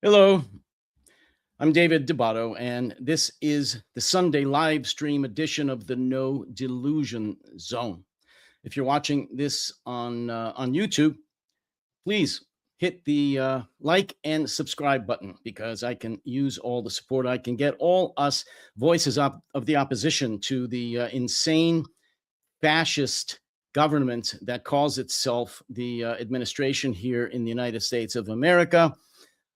Hello, I'm David DeBatto, and this is the Sunday live stream edition of the No Delusion Zone. If you're watching this on YouTube, please hit the like and subscribe button because I can use all the support I can get. All us voices of the opposition to the insane fascist government that calls itself the administration here in the United States of America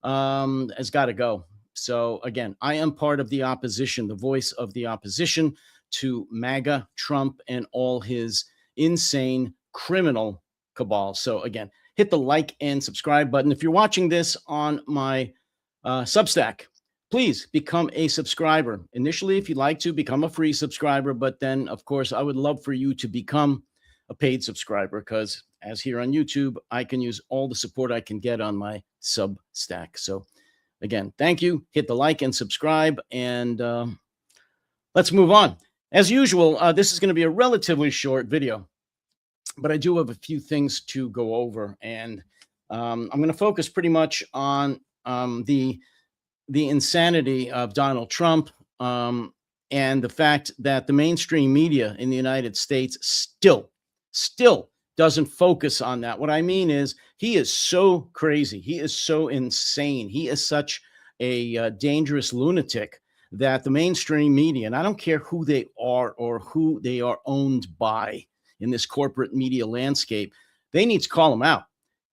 has got to go. So again, I am part of the opposition, the voice of the opposition to MAGA, Trump, and all his insane criminal cabal. So again, hit the like and subscribe button. If you're watching this on my Substack, please become a subscriber. Initially, if you'd like to, become a free subscriber. But then, of course, I would love for you to become a paid subscriber because as here on YouTube, I can use all the support I can get on my Substack. So again, thank you. Hit the like and subscribe, and let's move on. As usual, this is going to be a relatively short video, but I do have a few things to go over, and I'm going to focus pretty much on the insanity of Donald Trump and the fact that the mainstream media in the United States still doesn't focus on that. What I mean is he is so crazy. He is so insane. He is such a dangerous lunatic that the mainstream media, and I don't care who they are or who they are owned by in this corporate media landscape, they need to call him out.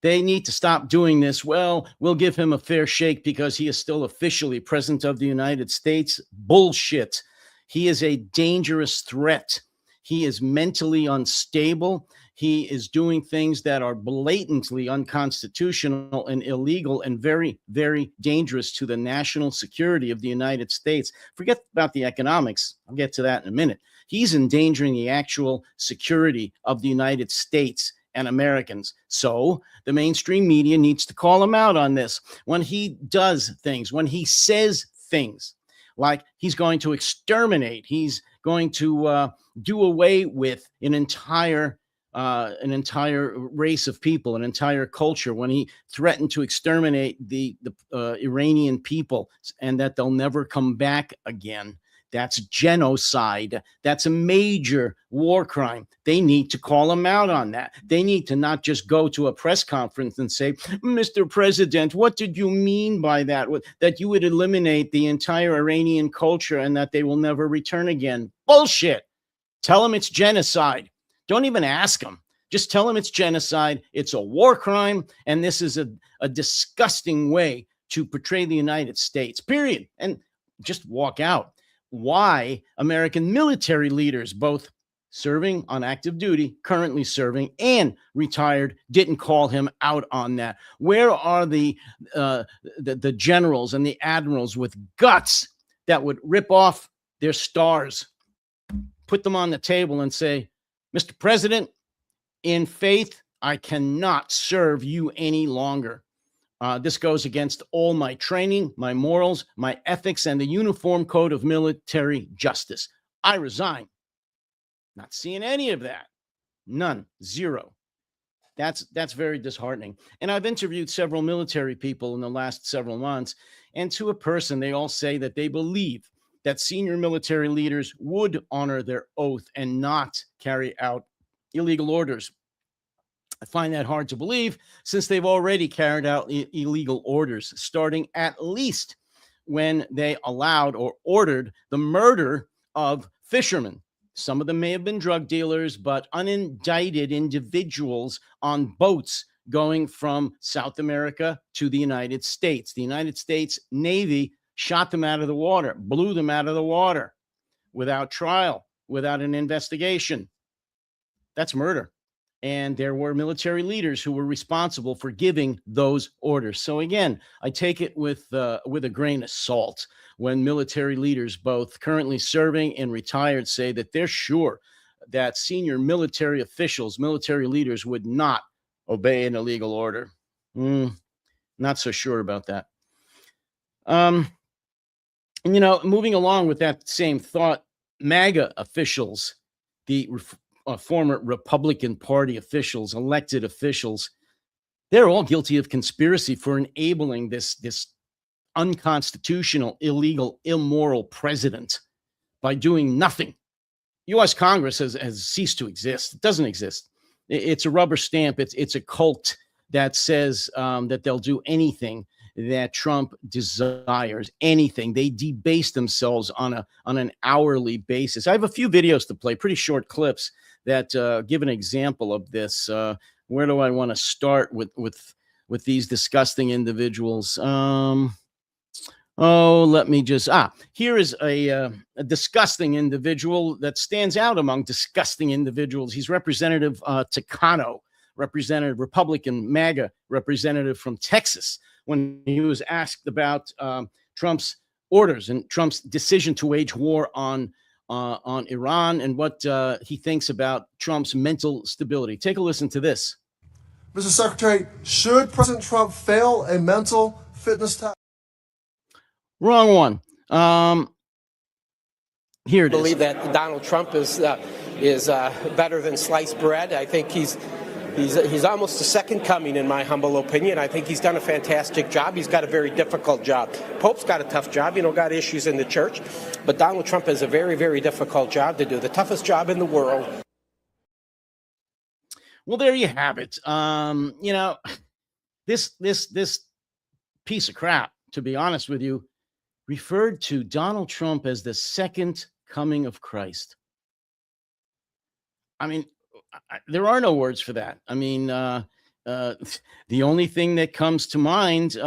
They need to stop doing this. Well, we'll give him a fair shake because he is still officially president of the United States. Bullshit. He is a dangerous threat. He is mentally unstable. He is doing things that are blatantly unconstitutional and illegal and very, very dangerous to the national security of the United States. Forget about the economics. I'll get to that in a minute. He's endangering the actual security of the United States and Americans. So the mainstream media needs to call him out on this. When he does things, when he says things like he's going to exterminate, he's going to do away with an entire race of people, an entire culture, when he threatened to exterminate the Iranian people and that they'll never come back again. That's genocide. That's a major war crime. They need to call him out on that. They need to not just go to a press conference and say, Mr. President, what did you mean by that? That you would eliminate the entire Iranian culture and that they will never return again. Bullshit. Tell him it's genocide. Don't even ask him. Just tell him it's genocide. It's a war crime. And this is a disgusting way to portray the United States, period. And just walk out. Why American military leaders, both serving on active duty, currently serving, and retired, didn't call him out on that? Where are the generals and the admirals with guts that would rip off their stars, put them on the table and say, Mr. President, in faith, I cannot serve you any longer. This goes against all my training, my morals, my ethics, and the Uniform Code of Military Justice. I resign. Not seeing any of that. None. Zero. That's very disheartening. And I've interviewed several military people in the last several months, and to a person, they all say that they believe that senior military leaders would honor their oath and not carry out illegal orders. I find that hard to believe since they've already carried out illegal orders, starting at least when they allowed or ordered the murder of fishermen. Some of them may have been drug dealers, but unindicted individuals on boats going from South America to the United States. The United States Navy shot them out of the water, blew them out of the water without trial, without an investigation. That's murder. And there were military leaders who were responsible for giving those orders. So again, I take it with a grain of salt when military leaders, both currently serving and retired, say that they're sure that senior military officials, military leaders, would not obey an illegal order. Not so sure about that. And, moving along with that same thought, MAGA officials, the former Republican Party officials, elected officials, they're all guilty of conspiracy for enabling this unconstitutional, illegal, immoral president by doing nothing. U.S. Congress has ceased to exist. It doesn't exist. It's a rubber stamp. It's a cult that says that they'll do anything that Trump desires, anything. They debase themselves on an hourly basis. I have a few videos to play, pretty short clips that give an example of this. Where do I want to start with these disgusting individuals? Let me just, here is a disgusting individual that stands out among disgusting individuals. He's Representative Takano, representative, Republican MAGA representative from Texas, when he was asked about Trump's orders and Trump's decision to wage war on Iran and what he thinks about Trump's mental stability. Take a listen to this. Mr. Secretary, should President Trump fail a mental fitness test? Wrong one. Here it is. I believe that Donald Trump is better than sliced bread. I think he's almost the second coming, in my humble opinion. I think he's done a fantastic job. He's got a very difficult job. Pope's got a tough job, got issues in the church. But Donald Trump has a very, very difficult job to do, the toughest job in the world. Well, there you have it. This piece of crap, to be honest with you, referred to Donald Trump as the second coming of Christ. I mean, there are no words for that. I mean, the only thing that comes to mind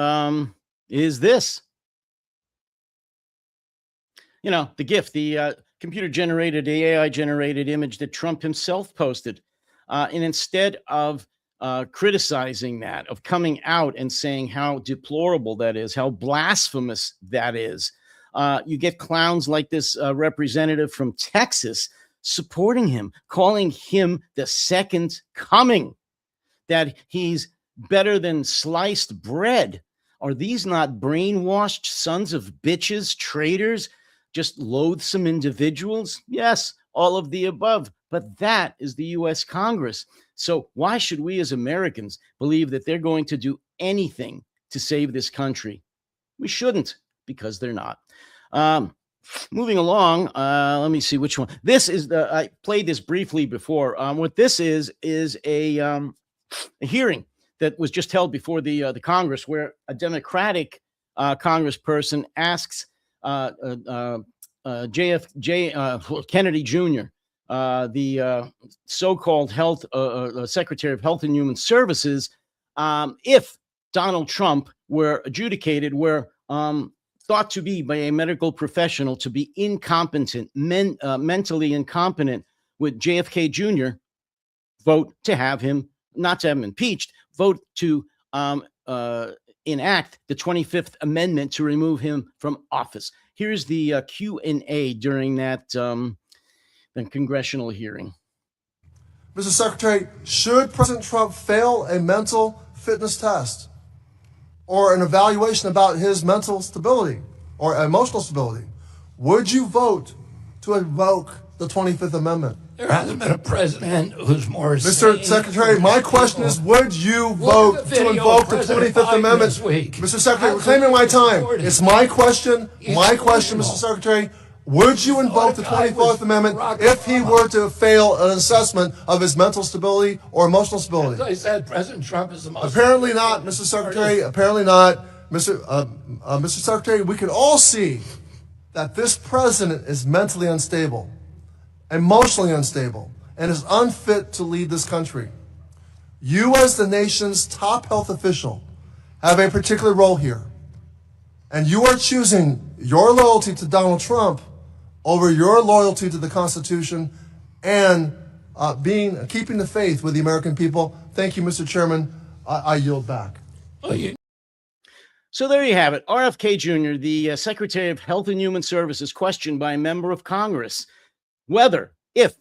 is this. The GIF, the computer-generated, AI-generated image that Trump himself posted. And instead of criticizing that, of coming out and saying how deplorable that is, how blasphemous that is, you get clowns like this representative from Texas supporting him, calling him the second coming, that he's better than sliced bread. Are these not brainwashed sons of bitches, traitors, just loathsome individuals? Yes, all of the above. But that is the U.S. Congress. So why should we as Americans believe that they're going to do anything to save this country? We shouldn't, because they're not. Moving along, let me see which one. This is I played this briefly before. What this is a hearing that was just held before the Congress, where a Democratic congressperson asks Kennedy Jr., the so-called health Secretary of Health and Human Services, if Donald Trump were adjudicated, were thought to be by a medical professional to be incompetent, mentally incompetent, would JFK Jr. vote to have him, not to have him impeached, vote to enact the 25th Amendment to remove him from office. Here's the Q&A during that congressional hearing. Mr. Secretary, should President Trump fail a mental fitness test or an evaluation about his mental stability or emotional stability, would you vote to invoke the 25th Amendment? There hasn't been a president who's more Mr. Secretary, my question is, would you vote to invoke the 25th Amendment? Mr. Secretary, we're claiming my time. It's my question, Mr. Secretary. Would you invoke the 24th Amendment if he were to fail an assessment of his mental stability or emotional stability? As I said, President Trump is the most... Apparently not, Mr. Secretary. Apparently not. Mr. Secretary, we can all see that this president is mentally unstable, emotionally unstable, and is unfit to lead this country. You, as the nation's top health official, have a particular role here. And you are choosing your loyalty to Donald Trump over your loyalty to the Constitution and keeping the faith with the American people. Thank you, Mr. Chairman. I yield back. So there you have it. RFK Jr., the Secretary of Health and Human Services, questioned by a member of Congress whether, if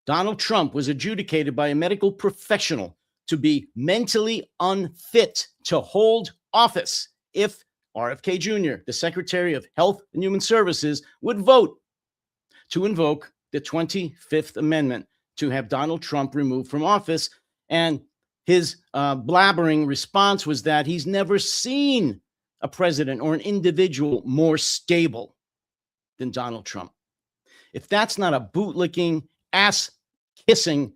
Donald Trump was adjudicated by a medical professional to be mentally unfit to hold office, if RFK Jr., the Secretary of Health and Human Services, would vote to invoke the 25th Amendment to have Donald Trump removed from office. And his blabbering response was that he's never seen a president or an individual more stable than Donald Trump. If that's not a bootlicking, ass-kissing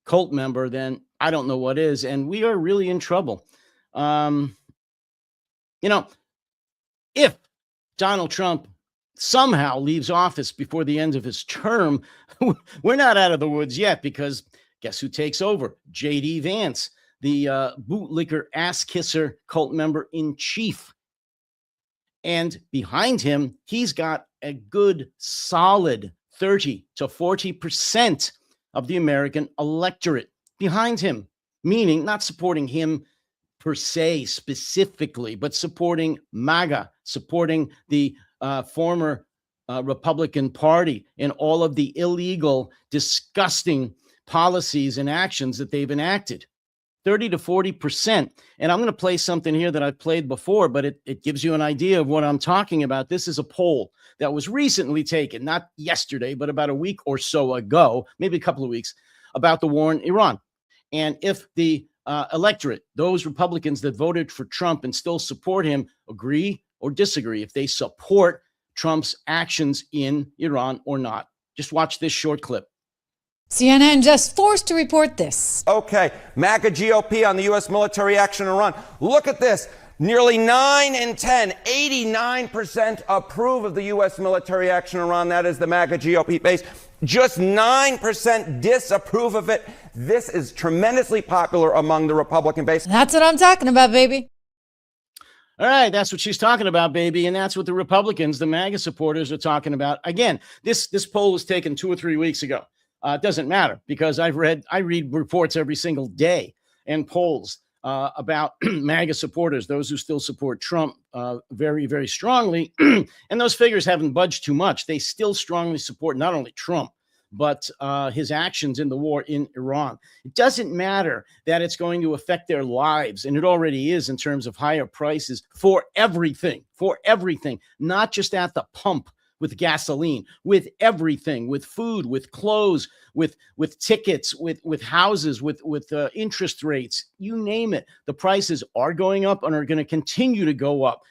cult member, then I don't know what is. And we are really in trouble. If Donald Trump somehow leaves office before the end of his term, we're not out of the woods yet, because guess who takes over? J.D. Vance, the bootlicker, ass-kisser, cult member in chief. And behind him, he's got a good, solid 30 to 40% of the American electorate behind him, meaning not supporting him per se specifically, but supporting MAGA, supporting the former Republican Party and all of the illegal, disgusting policies and actions that they've enacted. 30 to 40%. And I'm going to play something here that I've played before, but it gives you an idea of what I'm talking about. This is a poll that was recently taken, not yesterday, but about a week or so ago, maybe a couple of weeks, about the war in Iran. And if the electorate, those Republicans that voted for Trump and still support him, agree or disagree, if they support Trump's actions in Iran or not. Just watch this short clip. CNN just forced to report this. Okay, MAGA GOP on the U.S. military action in Iran. Look at this. Nearly 9 in 10, 89% approve of the U.S. military action in Iran. That is the MAGA GOP base. Just 9% disapprove of it. This is tremendously popular among the Republican base. That's what I'm talking about, baby. All right, that's what she's talking about, baby. And that's what the Republicans, the MAGA supporters, are talking about. Again, this poll was taken 2 or 3 weeks ago. It doesn't matter, because I read reports every single day and polls about MAGA supporters, those who still support Trump very, very strongly. And those figures haven't budged too much. They still strongly support not only Trump, but his actions in the war in Iran. It doesn't matter that it's going to affect their lives, and it already is, in terms of higher prices for everything, not just at the pump with gasoline, with everything, with food, with clothes, with tickets, with houses, with interest rates, you name it. The prices are going up and are going to continue to go up.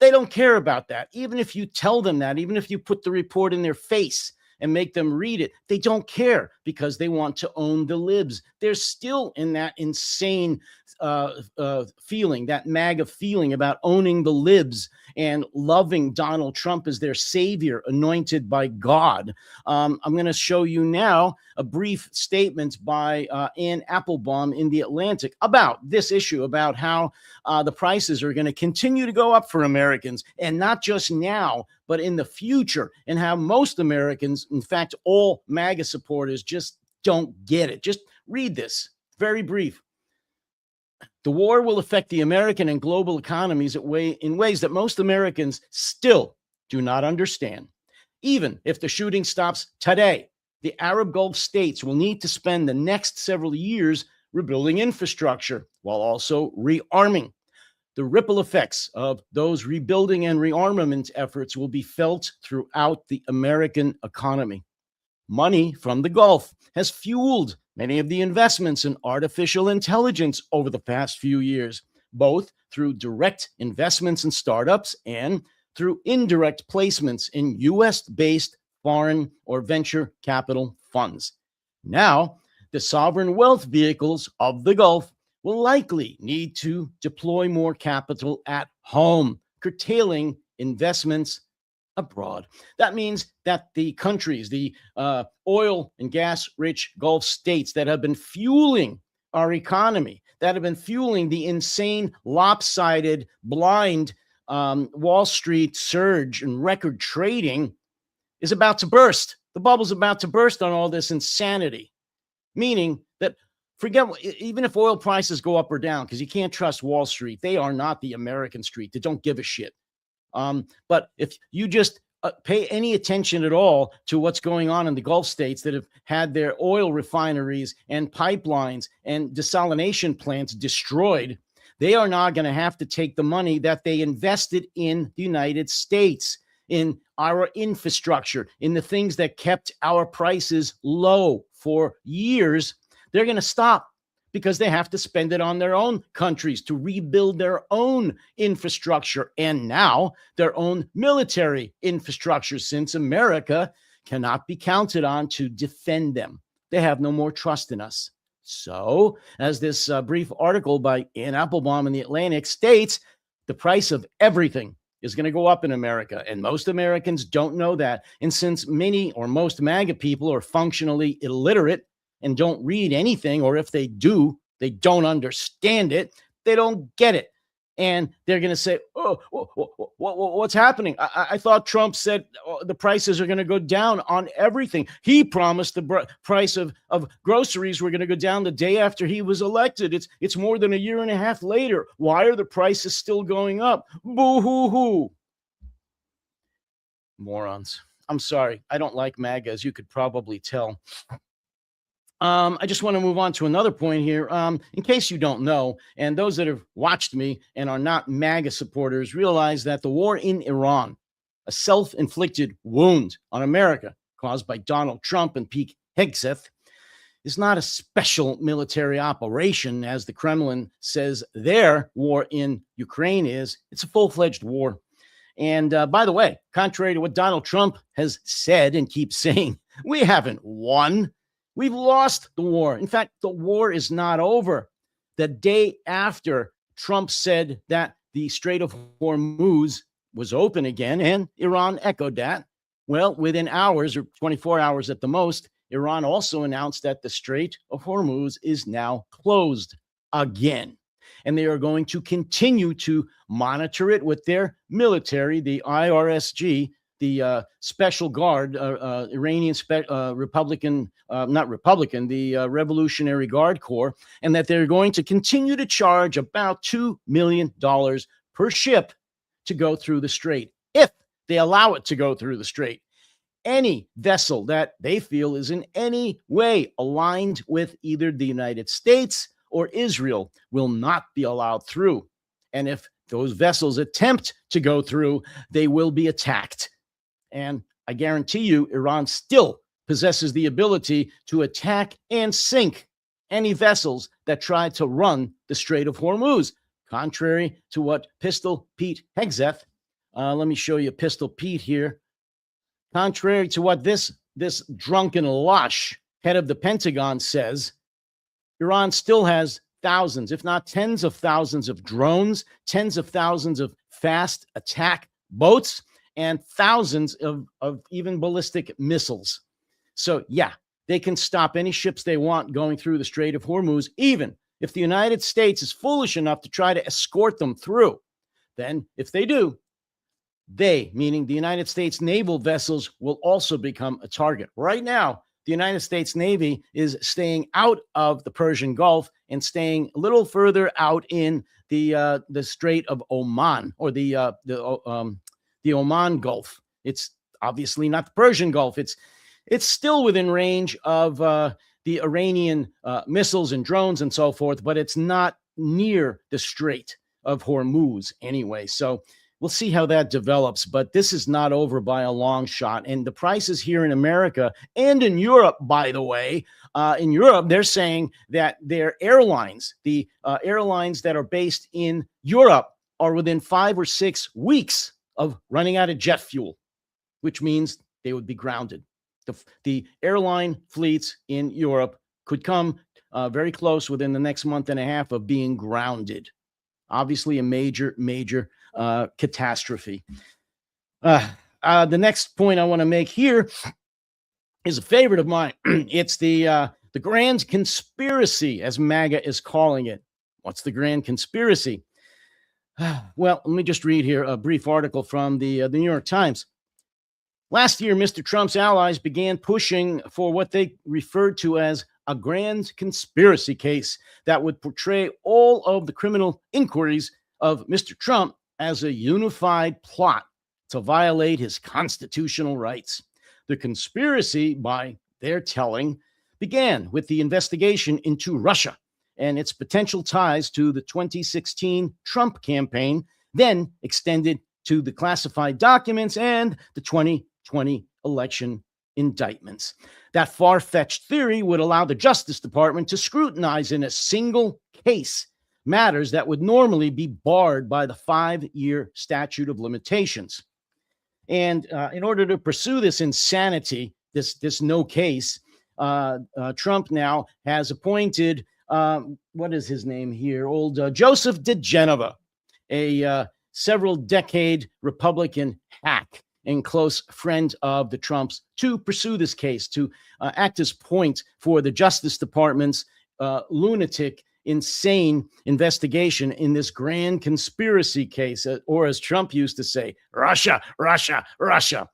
They don't care about that. Even if you tell them that, even if you put the report in their face and make them read it, they don't care, because they want to own the libs. They're still in that insane feeling, that MAGA feeling about owning the libs and loving Donald Trump as their savior, anointed by God. I'm going to show you now a brief statement by Ann Applebaum in The Atlantic about this issue, about how the prices are going to continue to go up for Americans, and not just now, but in the future, and how most Americans, in fact, all MAGA supporters, just don't get it. Just read this, very brief. The war will affect the American and global economies in ways that most Americans still do not understand. Even if the shooting stops today, the Arab Gulf states will need to spend the next several years rebuilding infrastructure while also rearming. The ripple effects of those rebuilding and rearmament efforts will be felt throughout the American economy. Money from the Gulf has fueled many of the investments in artificial intelligence over the past few years, both through direct investments in startups and through indirect placements in U.S.-based foreign or venture capital funds. Now, the sovereign wealth vehicles of the Gulf will likely need to deploy more capital at home, curtailing investments abroad. That means that the countries, the oil and gas-rich Gulf states that have been fueling our economy, that have been fueling the insane, lopsided, blind Wall Street surge and record trading, is about to burst. The bubble's about to burst on all this insanity, meaning that even if oil prices go up or down, because you can't trust Wall Street. They are not the American street. They don't give a shit. But if you just pay any attention at all to what's going on in the Gulf states that have had their oil refineries and pipelines and desalination plants destroyed, they are now going to have to take the money that they invested in the United States, in our infrastructure, in the things that kept our prices low for years. They're going to stop because they have to spend it on their own countries to rebuild their own infrastructure and now their own military infrastructure, since America cannot be counted on to defend them. They have no more trust in us. So, as this brief article by Ian Applebaum in The Atlantic states, the price of everything is going to go up in America, and most Americans don't know that. And since many or most MAGA people are functionally illiterate and don't read anything, or if they do, they don't understand it, they don't get it. And they're going to say, oh, what's happening? I thought Trump said the prices are going to go down on everything. He promised the price of groceries were going to go down the day after he was elected. It's more than a year and a half later. Why are the prices still going up? Boo-hoo-hoo. Morons. I'm sorry. I don't like MAGA, as you could probably tell. I just want to move on to another point here. In case you don't know, and those that have watched me and are not MAGA supporters realize that the war in Iran, a self-inflicted wound on America caused by Donald Trump and Pete Hegseth, is not a special military operation, as the Kremlin says their war in Ukraine is. It's a full-fledged war. And by the way, contrary to what Donald Trump has said and keeps saying, we haven't won. We've lost the war. In fact, the war is not over. The day after Trump said that the Strait of Hormuz was open again, and Iran echoed that, well, within hours or 24 hours at the most, Iran also announced that the Strait of Hormuz is now closed again. And they are going to continue to monitor it with their military, the IRSG, the Special Guard, Iranian Revolutionary Guard Corps, and that they're going to continue to charge about $2 million per ship to go through the strait, if they allow it to go through the strait. Any vessel that they feel is in any way aligned with either the United States or Israel will not be allowed through. And if those vessels attempt to go through, they will be attacked. And I guarantee you, Iran still possesses the ability to attack and sink any vessels that try to run the Strait of Hormuz, contrary to what Pistol Pete Hegseth, let me show you Pistol Pete here. Contrary to what this drunken lush head of the Pentagon says, Iran still has thousands, if not tens of thousands of drones, tens of thousands of fast attack boats, and thousands of even ballistic missiles. So, yeah, they can stop any ships they want going through the Strait of Hormuz, even if the United States is foolish enough to try to escort them through. Then, if they do, they, meaning the United States naval vessels, will also become a target. Right now, the United States Navy is staying out of the Persian Gulf and staying a little further out in the Strait of Oman, or the Oman Gulf. It's obviously not the Persian Gulf. It's still within range of the Iranian missiles and drones and so forth, but it's not near the Strait of Hormuz anyway. So we'll see how that develops, but this is not over by a long shot. And the prices here in America and in Europe, by the way, in Europe, they're saying that their airlines, the airlines that are based in Europe, are within 5 or 6 weeks of running out of jet fuel, which means they would be grounded. The airline fleets in Europe could come very close within the next month and a half of being grounded. Obviously, a major catastrophe. The next point I want to make here is a favorite of mine. It's the grand conspiracy, as MAGA is calling it. What's the grand conspiracy? Well, let me just read here a brief article from the New York Times. Last year, Mr. Trump's allies began pushing for what they referred to as a grand conspiracy case that would portray all of the criminal inquiries of Mr. Trump as a unified plot to violate his constitutional rights. The conspiracy, by their telling, began with the investigation into Russia and its potential ties to the 2016 Trump campaign, then extended to the classified documents and the 2020 election indictments. That far-fetched theory would allow the Justice Department to scrutinize in a single case matters that would normally be barred by the 5-year statute of limitations. And in order to pursue this insanity, this no case, Trump now has appointed, what is his name here? Old Joseph DeGenova, a several decade Republican hack and close friend of the Trumps, to pursue this case, to act as point for the Justice Department's lunatic, insane investigation in this grand conspiracy case, or as Trump used to say, Russia, Russia, Russia.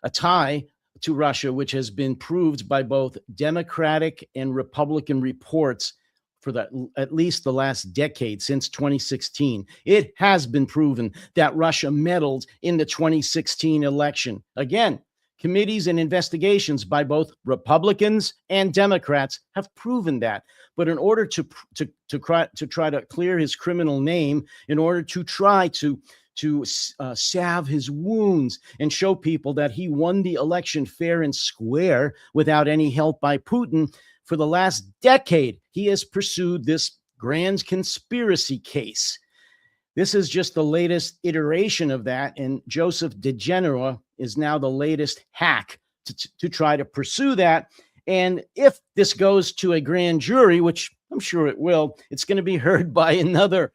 A tie to Russia, which has been proved by both Democratic and Republican reports for at least the last decade, since 2016. It has been proven that Russia meddled in the 2016 election. Again, committees and investigations by both Republicans and Democrats have proven that. But in order to try to clear his criminal name, in order to try to salve his wounds and show people that he won the election fair and square without any help by Putin, for the last decade, he has pursued this grand conspiracy case. This is just the latest iteration of that, and Joseph DeGenova is now the latest hack to try to pursue that. And if this goes to a grand jury, which I'm sure it will, it's going to be heard by another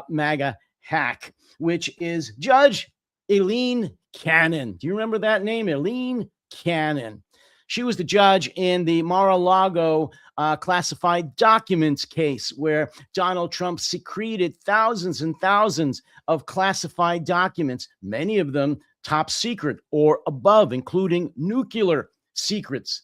MAGA hack, which is Judge Aileen Cannon. Do you remember that name, Aileen Cannon? She was the judge in the Mar-a-Lago classified documents case, where Donald Trump secreted thousands and thousands of classified documents, many of them top secret or above, including nuclear secrets,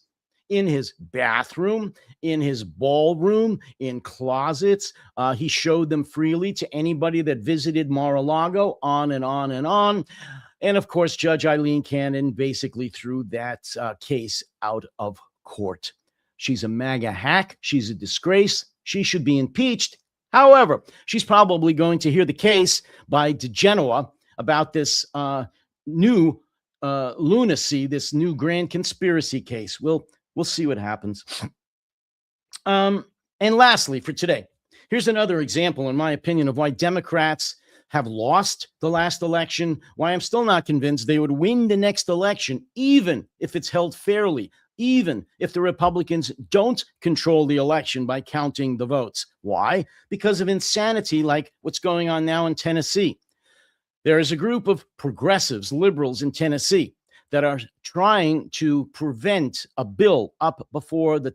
in his bathroom, in his ballroom, in closets. He showed them freely to anybody that visited Mar-a-Lago, on and on and on. And of course, Judge Aileen Cannon basically threw that case out of court. She's a MAGA hack. She's a disgrace. She should be impeached. However, she's probably going to hear the case by DeGenova about this new lunacy, this new grand conspiracy case. We'll see what happens. And lastly, for today, here's another example, in my opinion, of why Democrats have lost the last election, why I'm still not convinced they would win the next election, even if it's held fairly, even if the Republicans don't control the election by counting the votes. Why? Because of insanity like what's going on now in Tennessee. There is a group of progressives, liberals in Tennessee, that are trying to prevent a bill up before the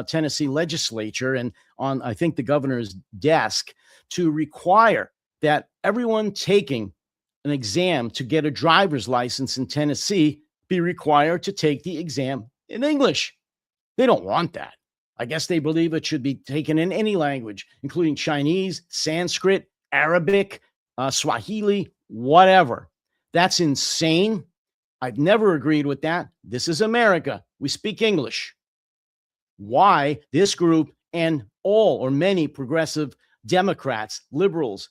Tennessee legislature and on, I think, the governor's desk, to require that everyone taking an exam to get a driver's license in Tennessee be required to take the exam in English. They don't want that. I guess they believe it should be taken in any language, including Chinese, Sanskrit, Arabic, Swahili, whatever. That's insane. I've never agreed with that. This is America. We speak English. Why this group and all or many progressive Democrats, liberals,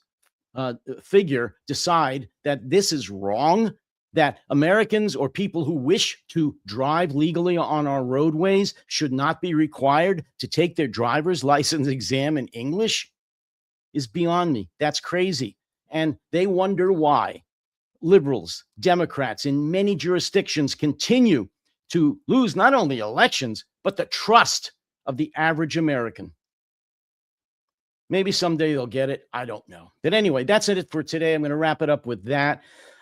figure decide that this is wrong, that Americans or people who wish to drive legally on our roadways should not be required to take their driver's license exam in English, is beyond me. That's crazy. And they wonder why liberals, Democrats in many jurisdictions continue to lose not only elections, but the trust of the average American. Maybe someday they'll get it. I don't know. But anyway, that's it for today. I'm going to wrap it up with that.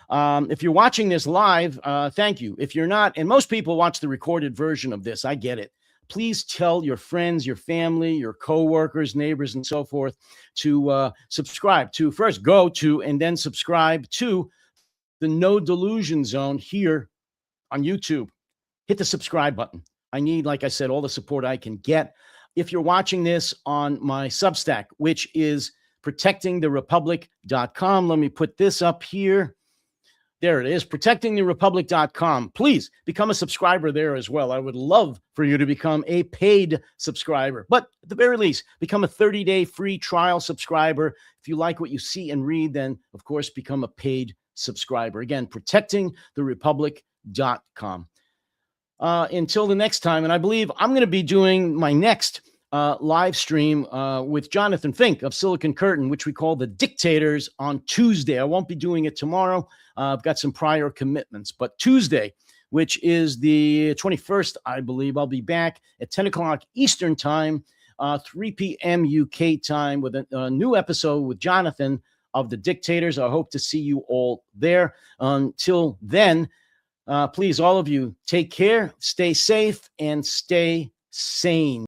If you're watching this live, thank you. If you're not, and most people watch the recorded version of this, I get it. Please tell your friends, your family, your coworkers, neighbors, and so forth to subscribe to, first go to, and then subscribe to the No Delusion Zone here on YouTube. Hit the subscribe button. I need, like I said, all the support I can get. If you're watching this on my Substack, which is protectingtherepublic.com, let me put this up here. There it is, protectingtherepublic.com. Please become a subscriber there as well. I would love for you to become a paid subscriber, but at the very least, become a 30-day free trial subscriber. If you like what you see and read, then of course, become a paid subscriber. Again, protectingtherepublic.com. Until the next time, and I believe I'm going to be doing my next live stream with Jonathan Fink of Silicon Curtain, which we call The Dictators, on Tuesday. I won't be doing it tomorrow. I've got some prior commitments, but Tuesday, which is the 21st, I believe, I'll be back at 10 o'clock Eastern time, 3 p.m. UK time, with a new episode with Jonathan of The Dictators. I hope to see you all there. Until then, please, all of you, take care, stay safe, and stay sane.